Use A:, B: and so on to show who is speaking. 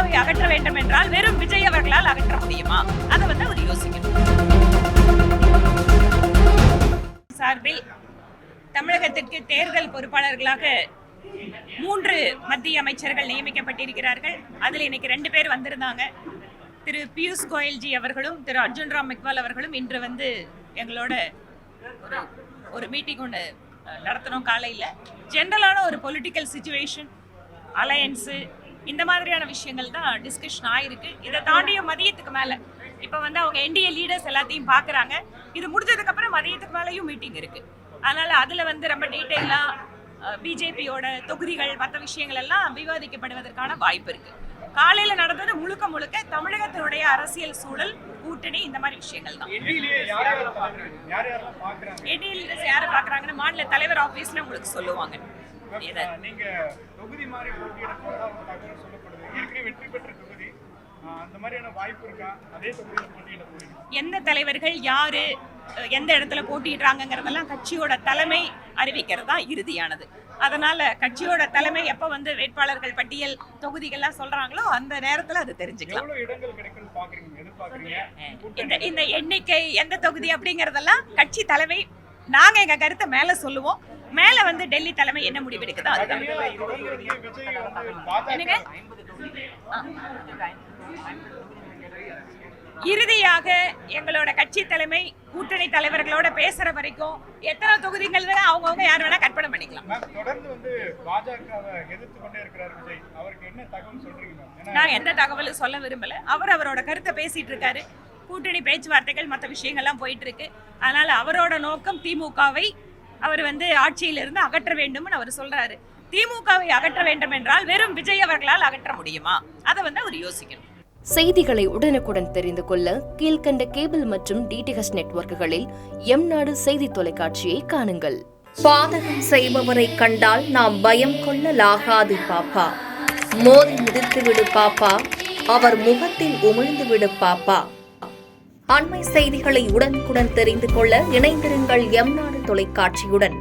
A: திமுகவை அகற்ற வேண்டும் என்றால் வெறும் விஜய் அவர்களால் அகற்ற முடியுமா? அதை வந்து அவர் யோசிக்கணும். சார்பில் தமிழகத்திற்கு தேர்தல் பொறுப்பாளர்களாக 3 மத்திய அமைச்சர்கள் நியமிக்கப்பட்டிருக்கிறார்கள். அதில் இன்னைக்கு 2 பேர் வந்திருந்தாங்க. திரு பியூஷ் கோயல்ஜி அவர்களும் திரு அர்ஜுன் ராம் மெக்வால் அவர்களும் இன்று வந்து எங்களோட ஒரு மீட்டிங் ஒன்று நடத்தணும். காலையில் ஜென்ரலான ஒரு பொலிட்டிக்கல் சிச்சுவேஷன், அலையன்ஸு, இந்த மாதிரியான விஷயங்கள் தான் டிஸ்கஷன் ஆயிருக்கு. இதை தாண்டிய மதியத்துக்கு மேலே இப்போ வந்து அவங்க என்டிஏ லீடர்ஸ் எல்லாத்தையும் பார்க்குறாங்க. இது முடிஞ்சதுக்கப்புறம் மதியத்துக்கு மேலேயும் மீட்டிங் இருக்குது. அதனால் அதில் வந்து ரொம்ப டீட்டெயிலாக பிஜேபியோட தொகுதிகள் மற்ற விஷயங்கள் எல்லாம் விவாதிக்கப்படுவதற்கான வாய்ப்பு இருக்குது. காலையில் நடந்தது முழுக்க முழுக்க தமிழகத்தினுடைய அரசியல் சூழல், கூட்டணி, இந்த மாதிரி விஷயங்கள் தான். என்டிஏ யாரை பார்க்குறாங்கன்னு மாநில தலைவர் ஆஃபீஸில் உங்களுக்கு சொல்லுவாங்க. எந்த தலைவர்கள் யாரு எந்த இடத்துல போட்டிடுறாங்கிறதெல்லாம் கட்சியோட தலைமை அறிவிக்கிறது தான் இறுதியானது. அதனால கட்சியோட தலைமை எப்ப வந்து வேட்பாளர்கள் பட்டியல் தொகுதிகள்லாம் சொல்றாங்களோ அந்த நேரத்துல அது தெரிஞ்சுக்கலாம். இந்த எண்ணிக்கை எந்த தொகுதி அப்படிங்கறதெல்லாம் கட்சி தலைமை, நாங்க எங்க கருத்தை மேல சொல்லுவோம். மேல வந்து டெல்லி தலைமை என்ன முடிவெடுக்குதோ அதுதான். இறுதியாக எங்களோட கட்சி தலைமை கூட்டணி தலைவர்களோட பேசுற வரைக்கும் எத்தனை தொகுதிகள் அவங்கவுங்க யார் வேணா கற்பனை பண்ணிக்கலாம். நான் எந்த தகவலும் சொல்ல விரும்பல. அவரோட கருத்தை பேசிட்டு இருக்காரு. கூட்டணி பேச்சுவார்த்தைகள் மற்ற விஷயங்கள்லாம் போயிட்டு இருக்கு. அதனால அவரோட நோக்கம் திமுகவை அவர் வந்து ஆட்சியிலிருந்து அகற்ற வேண்டும்னு அவர் சொல்றாரு. திமுகவை அகற்ற வேண்டும் என்றால் வெறும் விஜய் அவர்களால் அகற்ற முடியுமா? அதை வந்து அவர் யோசிக்கணும்.
B: செய்திகளை உடனுக்குடன் தெரிந்து கொள்ள கீழ்கண்ட கேபிள் மற்றும் டிடிஹெச் நெட்வொர்க்குகளில் எம்நாடு செய்தி தொலைக்காட்சியை காணுங்கள்.
C: பாதகம் செய்பவரை கண்டால் நாம் பயம் கொள்ளலாகாது பாப்பா. மோதி மிதித்து விடு பாப்பா, அவர் முகத்தில் உமிழ்ந்து விடு பாப்பா. அண்மை செய்திகளை உடனுக்குடன் தெரிந்து கொள்ள இணைந்திருங்கள் எம்நாடு தொலைக்காட்சியுடன்.